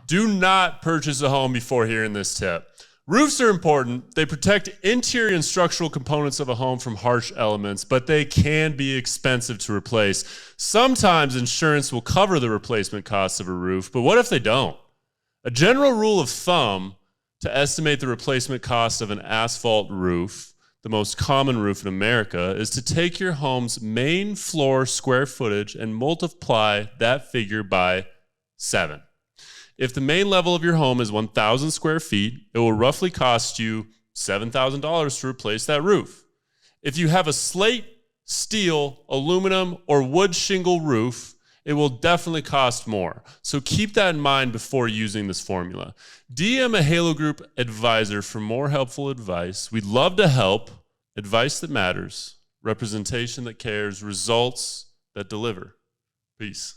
Do not purchase a home before hearing this tip. Roofs are important. They protect interior and structural components of a home from harsh elements, but they can be expensive to replace. Sometimes insurance will cover the replacement costs of a roof, but what if they don't? A general rule of thumb to estimate the replacement cost of an asphalt roof, the most common roof in America, is to take your home's main floor square footage and multiply that figure by 7. If the main level of your home is 1,000 square feet, it will roughly cost you $7,000 to replace that roof. If you have a slate, steel, aluminum, or wood shingle roof, it will definitely cost more. So keep that in mind before using this formula. DM a Halo Group advisor for more helpful advice. We'd love to help. Advice that matters, representation that cares, results that deliver. Peace.